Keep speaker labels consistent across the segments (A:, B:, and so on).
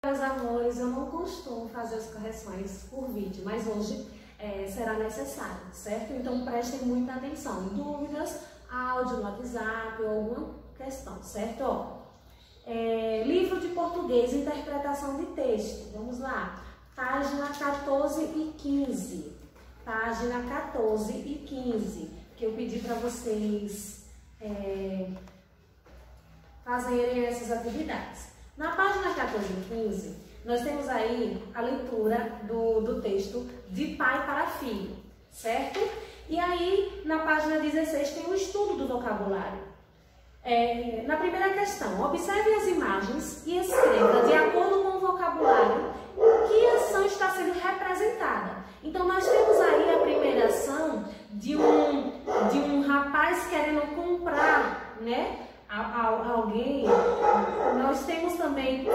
A: Meus amores, eu não costumo fazer as correções por vídeo, mas hoje será necessário, certo? Então prestem muita atenção. Dúvidas, áudio no WhatsApp ou alguma questão, certo? Livro de português, interpretação de texto. Vamos lá. Página 14 e 15. Página 14 e 15, que eu pedi para vocês fazerem essas atividades. Na página 14 e 15, nós temos aí a leitura do texto de pai para filho, certo? E aí, na página 16, tem o estudo do vocabulário. Na primeira questão, observe as imagens e escreva, de acordo com o vocabulário, que ação está sendo representada. Então, nós temos aí a primeira ação de um rapaz querendo comprar, né? Alguém. Nós temos também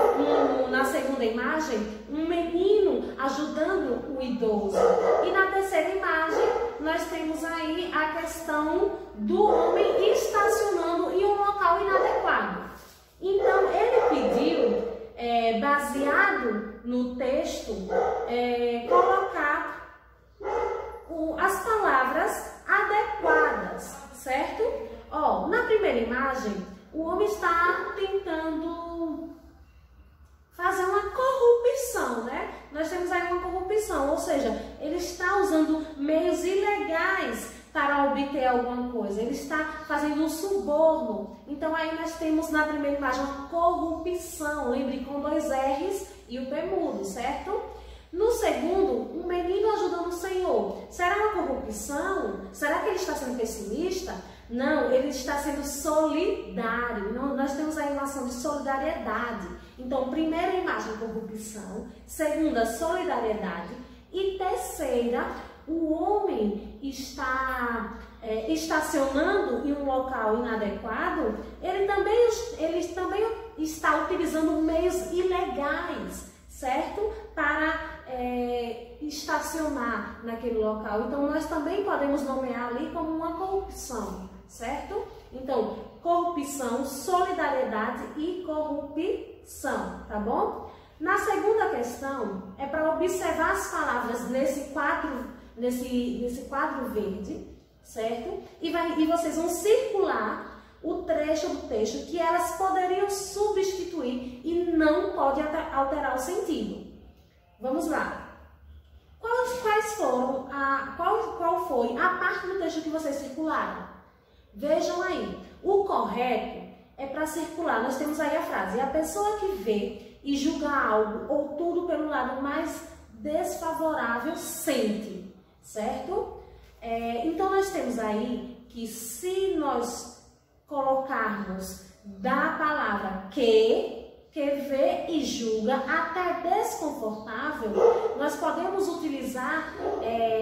A: na segunda imagem um menino ajudando o idoso, e na terceira imagem nós temos aí a questão do homem estacionando em um local inadequado. Então ele pediu, baseado no texto, colocar as palavras adequadas, certo? Na primeira imagem, o homem está tentando fazer uma corrupção, né? Nós temos aí uma corrupção, ou seja, ele está usando meios ilegais para obter alguma coisa. Ele está fazendo um suborno. Então aí nós temos na primeira imagem uma corrupção, lembre, com 2 R's e o P mudo, certo? No segundo, um menino ajudando o Senhor. Será uma corrupção? Será que ele está sendo pessimista? Não, ele está sendo solidário. Nós temos aí uma ação de solidariedade. Então, primeira imagem, corrupção. Segunda, solidariedade. E terceira, o homem está estacionando em um local inadequado. Ele também está utilizando meios ilegais, certo? Para estacionar naquele local. Então, nós também podemos nomear ali como uma corrupção, certo? Então, corrupção, solidariedade e corrupção, tá bom? Na segunda questão, é para observar as palavras nesse quadro verde, certo? E vocês vão circular o trecho do texto que elas poderiam substituir e não pode alterar o sentido. Vamos lá. Qual foi a parte do texto que vocês circularam? Vejam aí. O correto é para circular. Nós temos aí a frase: a pessoa que vê e julga algo ou tudo pelo lado mais desfavorável sente, certo? Então nós temos aí que, se nós colocarmos da palavra que vê e julga até desconfortável, nós podemos utilizar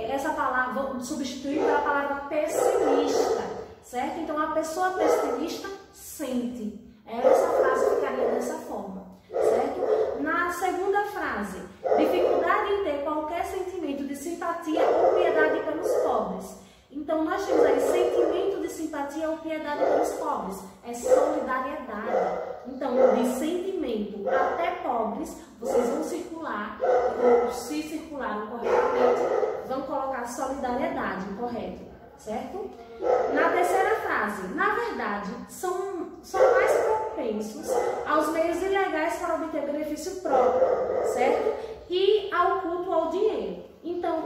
A: essa palavra, substituir pela palavra pessimista, certo? Então, a pessoa pessimista sente. Essa frase ficaria dessa forma, certo? Na segunda frase, dificuldade em ter qualquer sentimento de simpatia ou piedade pelos pobres. Então, nós temos aí sentimento de simpatia ou piedade pelos pobres. É solidariedade. Então, de sentimento até pobres, vocês vão circular, ou se circularam corretamente, vão colocar solidariedade, correto, certo? Na terceira frase, na verdade, são mais propensos aos meios ilegais para obter benefício próprio, certo? E ao culto ao dinheiro. Então,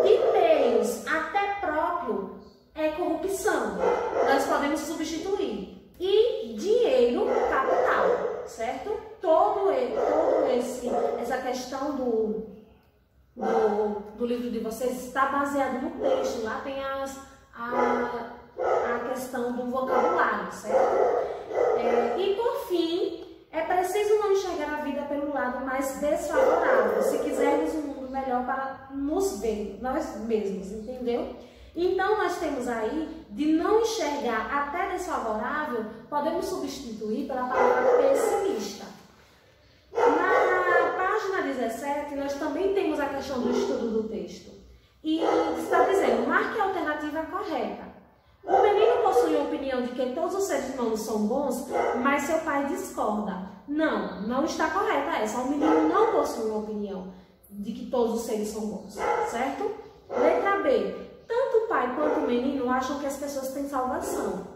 A: de meios até próprio é corrupção. Nós podemos substituir. E dinheiro, capital, certo? Essa questão do livro de vocês está baseado no texto. Lá tem a questão do vocabulário, certo? E por fim, é preciso não enxergar a vida pelo lado mais desfavorável, se quisermos um mundo melhor para nos ver, nós mesmos, entendeu? Então, nós temos aí, de não enxergar até desfavorável, podemos substituir pela palavra pessimista. Na página 17, nós também temos a questão do estudo do texto. E está dizendo, marque a alternativa correta. O menino possui possui a opinião de que todos os seres humanos são bons, mas seu pai discorda. Não, não está correta essa. O menino não possui uma opinião de que todos os seres são bons, certo? Letra B. Tanto o pai quanto o menino acham que as pessoas têm salvação.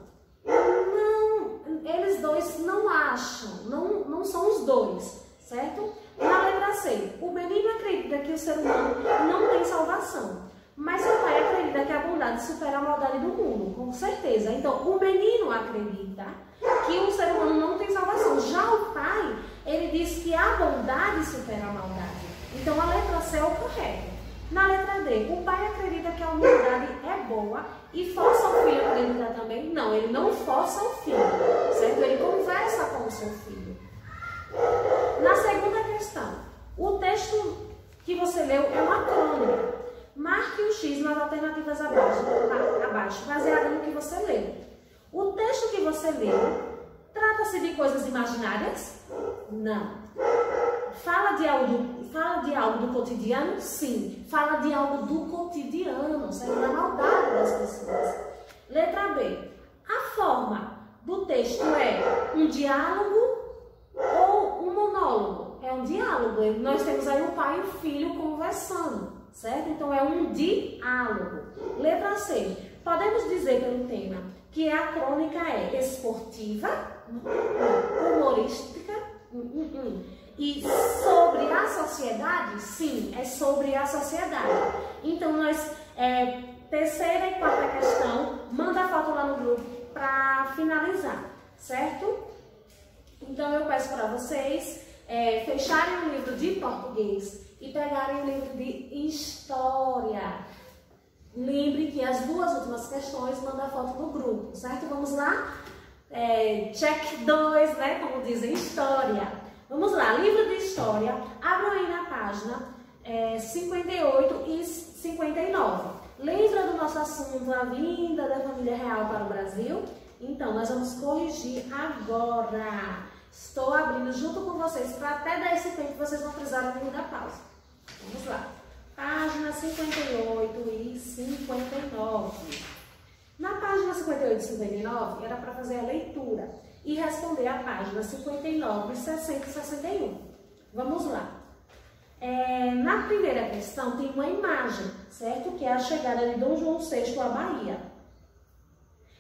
A: Não, eles dois não acham, não são os dois, certo? Na letra C. O menino acredita que o ser humano não tem salvação, mas seu pai acredita que a bondade supera a maldade do mundo, com certeza. Então, o menino acredita que o ser humano não tem salvação. Já o pai, ele diz que a bondade supera a maldade. Então, a letra C é o correto. Na letra D, o pai acredita que a humanidade é boa e força o filho a acreditar também. Não, ele não força o filho, certo? Ele conversa com o seu filho. Na segunda questão, o texto que você leu é uma crônica. Marque um X nas alternativas abaixo, baseado no que você leu. O texto que você leu trata-se de coisas imaginárias? Não. Fala de algo do cotidiano? Sim. Fala de algo do cotidiano, saindo da maldade das pessoas. Letra B. A forma do texto é um diálogo ou um monólogo? É um diálogo. Nós temos aí o pai e o filho conversando, certo? Então é um diálogo. Letra C. Podemos dizer pelo tema que a crônica é esportiva, humorística, e sobre a sociedade? Sim, é sobre a sociedade. Então, terceira e quarta questão, manda a foto lá no grupo para finalizar, certo? Então, eu peço para vocês fecharem o livro de português e pegarem o livro de história. Lembre que as duas últimas questões manda a foto no grupo, certo? Vamos lá? Check 2, né? Como dizem, história. Vamos lá, livro de história, abram aí na página 58 e 59. Lembra do nosso assunto, a vinda da família real para o Brasil? Então, nós vamos corrigir agora. Estou abrindo junto com vocês para até dar esse tempo que vocês não precisaram nem da pausa. Vamos lá, página 58 e 59. Na página 58 e 59 era para fazer a leitura e responder a página 59, 60 e 61. Vamos lá. Na primeira questão tem uma imagem, certo? Que é a chegada de Dom João VI à Bahia.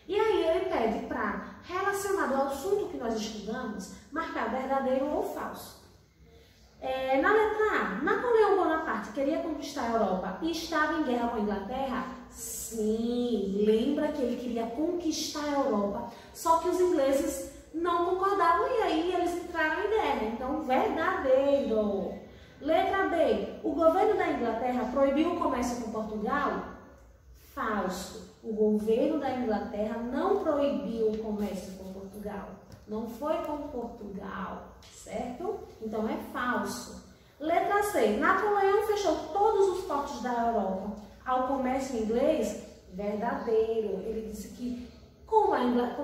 A: E aí ele pede para, relacionado ao assunto que nós estudamos, marcar verdadeiro ou falso. Na letra A, Napoleão Bonaparte queria conquistar a Europa e estava em guerra com a Inglaterra? Sim, lembra que ele queria conquistar a Europa, só que os ingleses não concordavam e aí eles entraram em guerra. Então, verdadeiro. Letra B, o governo da Inglaterra proibiu o comércio com Portugal? Falso. O governo da Inglaterra não proibiu o comércio com Portugal. Não foi com Portugal, certo? Então é falso. Letra C, Napoleão fechou todos os portos da Europa ao comércio inglês? Verdadeiro. Ele disse que como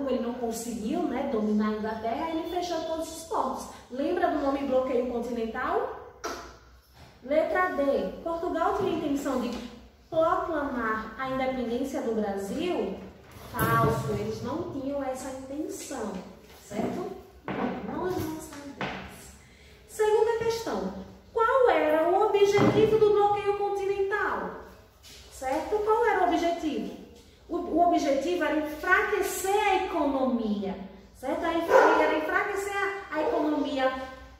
A: ele não conseguiu, né, dominar a Inglaterra, ele fechou todos os portos. Lembra do nome bloqueio continental? Letra D, Portugal tinha a intenção de proclamar a independência do Brasil? Falso, eles não tinham essa intenção, certo? Nós não sabemos. Segunda questão, qual era o objetivo do bloqueio continental? Certo? Qual era o objetivo? O objetivo era enfraquecer a economia, certo? Era enfraquecer a economia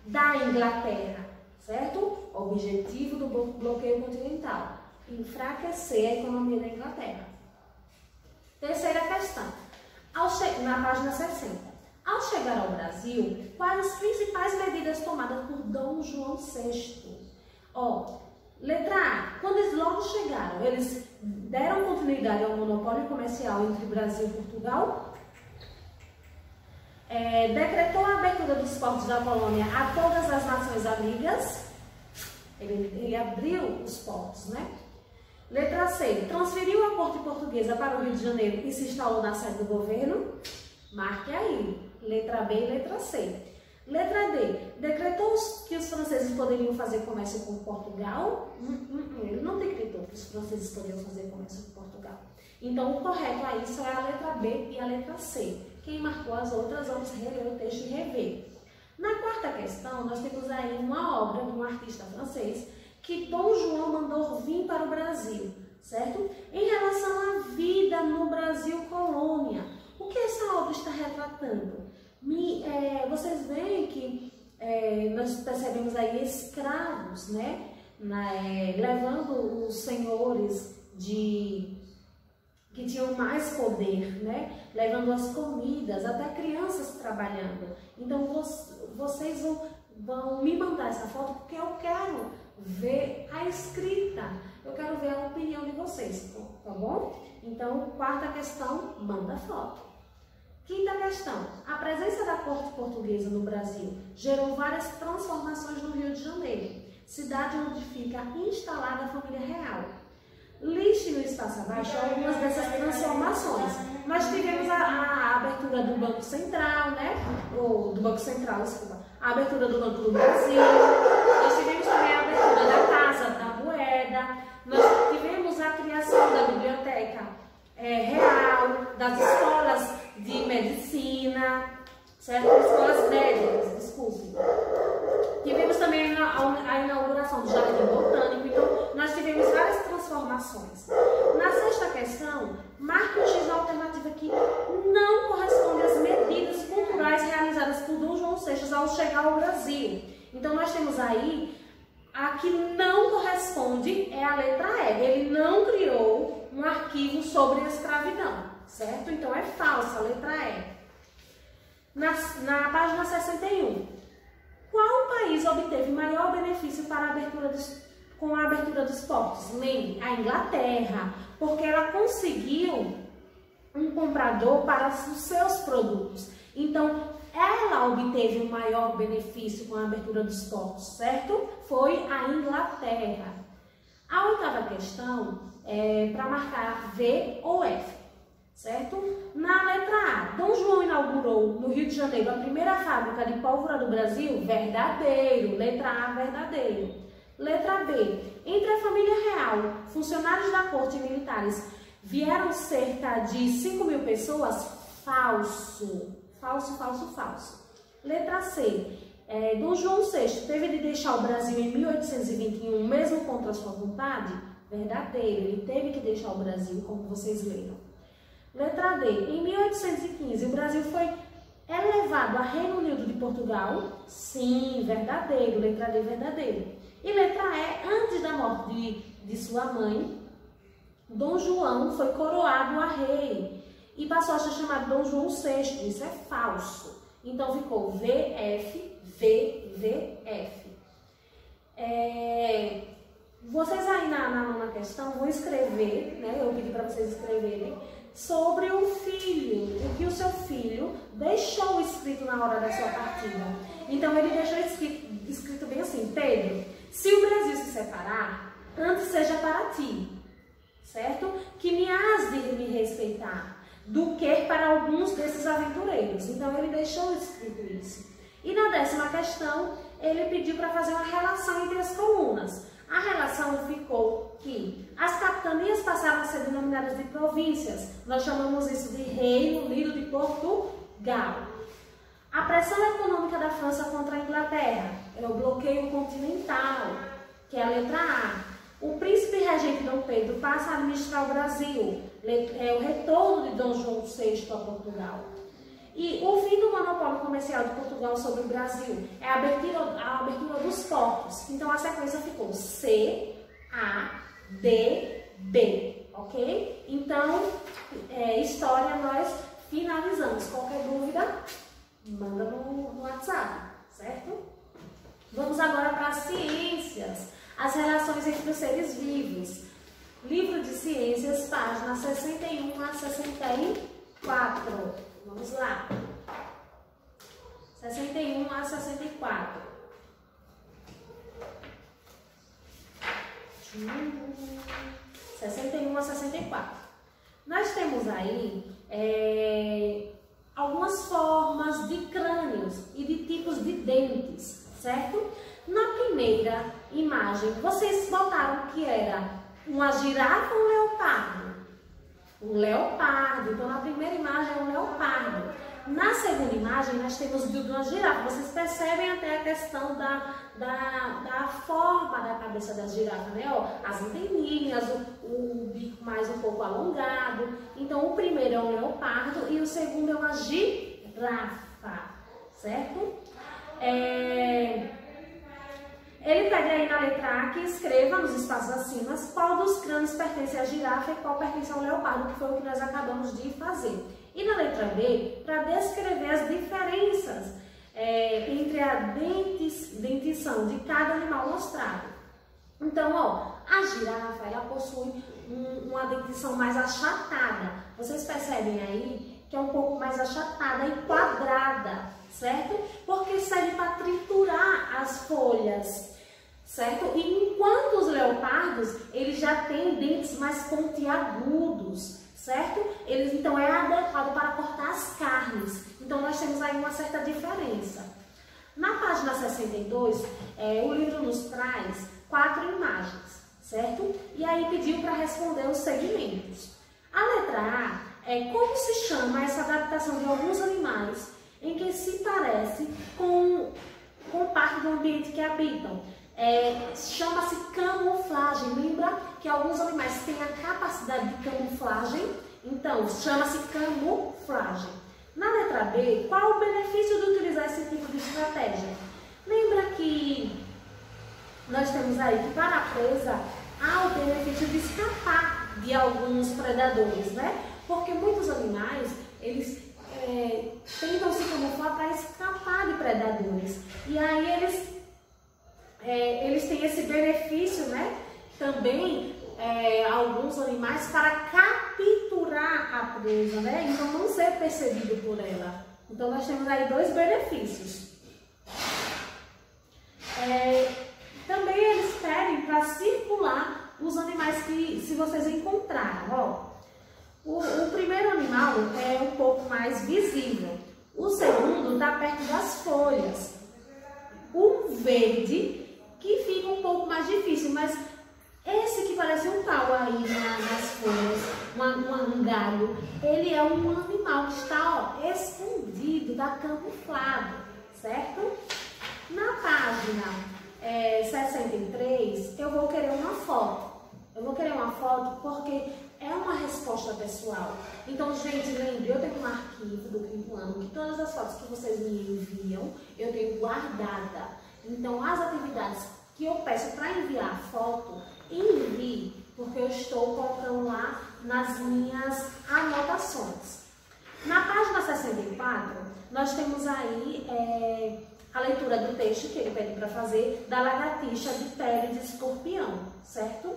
A: da Inglaterra, certo? O objetivo do bloqueio continental, enfraquecer a economia da Inglaterra. Terceira questão, na página 60. Ao chegar ao Brasil, quais as principais medidas tomadas por Dom João VI? Letra A, quando eles logo chegaram, eles deram continuidade ao monopólio comercial entre Brasil e Portugal? Decretou a abertura dos portos da colônia a todas as nações amigas? Ele abriu os portos, né? Letra C, transferiu a corte portuguesa para o Rio de Janeiro e se instalou na sede do governo? Marque aí, letra B e letra C. Letra D, decretou que os franceses poderiam fazer comércio com Portugal? Ele não decretou que os franceses poderiam fazer comércio com Portugal. Então, o correto aí só é a letra B e a letra C. Quem marcou as outras, vamos reler o texto e rever. Na quarta questão, nós temos aí uma obra de um artista francês que Dom João mandou vir para o Brasil, certo? Em relação à vida no Brasil colônia. O que essa obra está retratando? Vocês veem que nós percebemos aí escravos, né? Levando os senhores que tinham mais poder, né? Levando as comidas, até crianças trabalhando. Então vocês vão me mandar essa foto porque eu quero ver a escrita, eu quero ver a opinião de vocês, tá bom? Então, quarta questão, manda foto. Quinta questão, a presença da corte portuguesa no Brasil gerou várias transformações no Rio de Janeiro, cidade onde fica instalada a família real. Liste no espaço abaixo algumas dessas transformações. Nós tivemos a abertura do Banco Central, né? Ou do Banco Central, desculpa. A abertura do Banco do Brasil. Nós tivemos também a abertura da Casa da Moeda. Nós tivemos a criação da Biblioteca Real, das escolas de medicina, certo? Escolas médicas, desculpe. Tivemos também a inauguração do Jardim Botânico. Então, nós tivemos várias transformações. Na sexta questão, marque o X na alternativa que não corresponde às medidas culturais realizadas por Dom João VI ao chegar ao Brasil. Então, nós temos aí, a que não corresponde é a letra E. Ele não criou um arquivo sobre a escravidão, certo? Então, é falsa a letra E. Na página 61. Qual país obteve maior benefício com a abertura dos portos? Lembre, a Inglaterra, porque ela conseguiu um comprador para os seus produtos. Então, ela obteve o maior benefício com a abertura dos portos, certo? Foi a Inglaterra. A oitava questão é para marcar V ou F. Certo? Na letra A, Dom João inaugurou no Rio de Janeiro a primeira fábrica de pólvora do Brasil? Verdadeiro. Letra A, verdadeiro. Letra B, entre a família real, funcionários da corte e militares, vieram cerca de 5.000 pessoas? Falso. Falso, falso, falso. Letra C, Dom João VI teve de deixar o Brasil em 1821, mesmo contra a sua vontade? Verdadeiro. Ele teve que deixar o Brasil, como vocês leram. Letra D. Em 1815, o Brasil foi elevado a Reino Unido de Portugal? Sim, verdadeiro. Letra D, verdadeiro. E letra E. Antes da morte de sua mãe, Dom João foi coroado a rei e passou a ser chamado Dom João VI. Isso é falso. Então, ficou VF, VF. Vocês aí na questão vão escrever, né? Eu pedi para vocês escreverem sobre o filho, o que o seu filho deixou escrito na hora da sua partida. Então, ele deixou escrito bem assim: Pedro, se o Brasil se separar, antes seja para ti, certo? Que me has de me respeitar, do que para alguns desses aventureiros. Então, ele deixou escrito isso. E na 10ª questão, ele pediu para fazer uma relação entre as colunas. A relação ficou que as capitanias passaram a ser denominadas de províncias. Nós chamamos isso de Reino Unido de Portugal. A pressão econômica da França contra a Inglaterra é o bloqueio continental, que é a letra A. O príncipe regente Dom Pedro passa a administrar o Brasil. É o retorno de Dom João VI a Portugal. E o fim do monopólio comercial de Portugal sobre o Brasil é a abertura dos portos. Então, a sequência ficou C, A, D, B, ok? Então, história nós finalizamos. Qualquer dúvida, manda no WhatsApp, certo? Vamos agora para as ciências, as relações entre os seres vivos. Livro de Ciências, página 61 a 64. Vamos lá. 61 a 64. 61 a 64. Nós temos aí algumas formas de crânios e de tipos de dentes, certo? Na primeira imagem, vocês botaram que era uma girafa ou um leopardo? um leopardo. Então, na primeira imagem é um leopardo. Na segunda imagem, nós temos uma girafa. Vocês percebem até a questão da forma da cabeça da girafa, né? Ó, as anteninhas, o bico mais um pouco alongado. Então, o primeiro é um leopardo e o segundo é uma girafa, certo? Ele pede aí na letra A que escreva nos espaços acima qual dos crânios pertence à girafa e qual pertence ao leopardo, que foi o que nós acabamos de fazer. E na letra B, para descrever as diferenças entre a dentição de cada animal mostrado. Então, ó, a girafa, ela possui uma dentição mais achatada. Vocês percebem aí que é um pouco mais achatada e quadrada, certo? Porque serve para triturar as folhas, certo? E enquanto os leopardos, eles já têm dentes mais pontiagudos, certo? Eles, então, é adequado para cortar as carnes. Então, nós temos aí uma certa diferença. Na página 62, o livro nos traz 4 imagens, certo? E aí pediu para responder os segmentos. A letra A é como se chama essa adaptação de alguns animais em que se parece com parte do ambiente que habitam. Chama-se camuflagem. Lembra que alguns animais têm a capacidade de camuflagem? Então, chama-se camuflagem. Na letra B, qual o benefício de utilizar esse tipo de estratégia? Lembra que nós temos aí que para a presa há o benefício de escapar de alguns predadores, né? Porque muitos animais, eles tentam se camuflar para escapar de predadores. E aí eles têm esse benefício, né? Também alguns animais para capturar a presa, né? Então não ser percebido por ela. Então nós temos aí 2 benefícios. Também eles pedem para circular os animais que, se vocês encontraram, ó. O primeiro animal é um pouco mais visível. O segundo está perto das folhas. O verde, que fica um pouco mais difícil, mas esse que parece um pau aí nas folhas, um galho, ele é um animal que está, ó, escondido, está camuflado, certo? Na página 63, eu vou querer uma foto. Eu vou querer uma foto porque é uma resposta pessoal. Então, gente, lembre, eu tenho um arquivo do 5º ano que todas as fotos que vocês me enviam, eu tenho guardada. Então, as atividades que eu peço para enviar a foto, envie, porque eu estou colocando lá nas minhas anotações. Na página 64, nós temos aí a leitura do texto que ele pede para fazer da lagartixa de pele de escorpião, certo?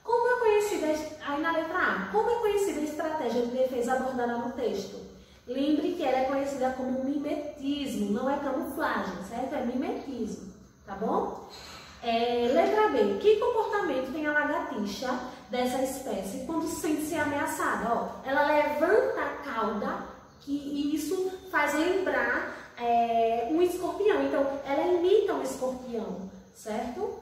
A: Como é conhecida, aí na letra A, como é conhecida a estratégia de defesa abordada no texto? Lembre que ela é conhecida como mimetismo, não é camuflagem, certo? É mimetismo, tá bom? Letra B, que comportamento tem a lagartixa dessa espécie quando sente-se ameaçada? Ó, ela levanta a cauda, e isso faz lembrar um escorpião, então ela imita um escorpião, certo?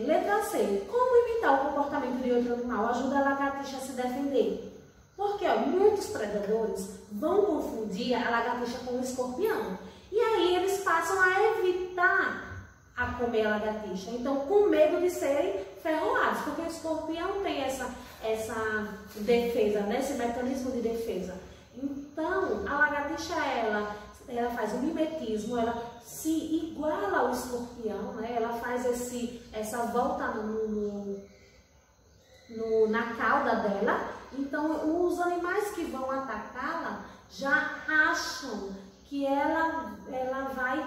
A: Letra C, como imitar o comportamento de outro animal ajuda a lagartixa a se defender? Porque ó, muitos predadores vão confundir a lagartixa com o escorpião. E aí eles passam a evitar a comer a lagartixa. Então, com medo de serem ferroados, porque o escorpião tem essa defesa, né? Esse mecanismo de defesa. Então, a lagartixa, ela faz o mimetismo, ela se iguala ao escorpião, né? Ela faz essa volta na cauda dela. Então, os animais que vão atacá-la já acham que ela vai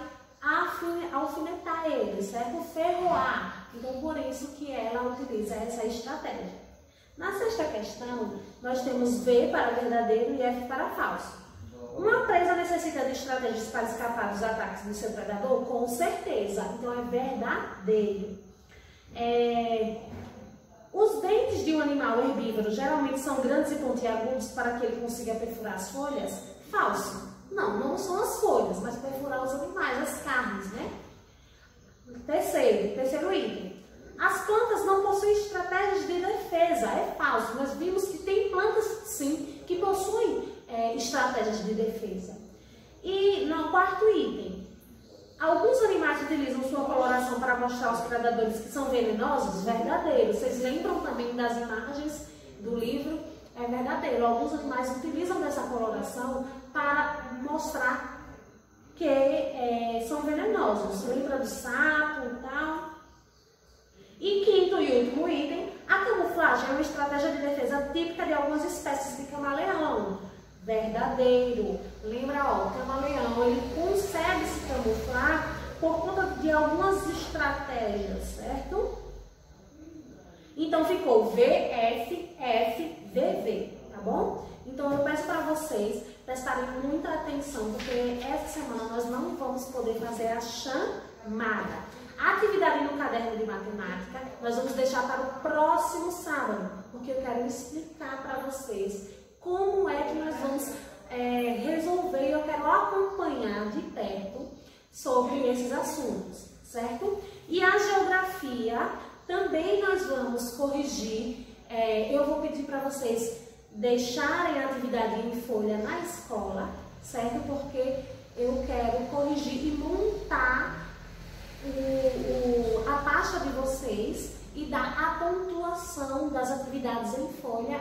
A: alfinetar eles, certo? Ferroar. Então, por isso que ela utiliza essa estratégia. Na 6ª questão, nós temos V para verdadeiro e F para falso. Uma presa necessita de estratégias para escapar dos ataques do seu predador? Com certeza. Então, é verdadeiro. Os dentes de um animal herbívoro geralmente são grandes e pontiagudos para que ele consiga perfurar as folhas? Falso. Não são as folhas, mas perfurar os animais, as carnes, né? Terceiro item. As plantas não possuem estratégias de defesa, é falso. Nós vimos que tem plantas, sim, que possuem estratégias de defesa. E no quarto item, alguns animais utilizam sua coloração para mostrar aos predadores que são venenosos? Verdadeiro. Vocês lembram também das imagens do livro? É verdadeiro. Alguns animais utilizam dessa coloração para mostrar que são venenosos. Lembra do sapo e tal? E quinto e último item, a camuflagem é uma estratégia de defesa típica de algumas espécies de camaleão. Verdadeiro. Lembra, ó, o camaleão, ele consegue se camuflar por conta de algumas estratégias, certo? Então ficou VF, F, VV, tá bom? Então eu peço para vocês prestarem muita atenção, porque essa semana nós não vamos poder fazer a chamada. A atividade no caderno de matemática nós vamos deixar para o próximo sábado, porque eu quero explicar para vocês como é que nós vamos resolver, eu quero acompanhar de perto sobre esses assuntos, certo? E a geografia também nós vamos corrigir, eu vou pedir para vocês deixarem a atividade em folha na escola, certo? Porque eu quero corrigir e montar a pasta de vocês e dar a pontuação das atividades em folha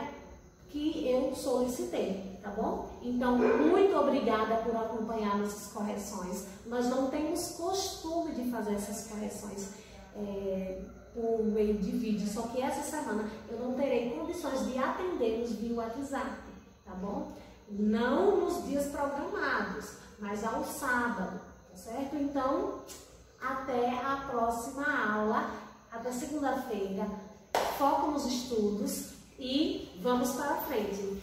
A: que eu solicitei, tá bom? Então, muito obrigada por acompanhar nossas correções. Nós não temos costume de fazer essas correções por meio de vídeo, só que essa semana eu não terei condições de atendê-los via WhatsApp, tá bom? Não nos dias programados, mas ao sábado, tá certo? Então, até a próxima aula, até segunda-feira. Foco nos estudos e vamos para frente.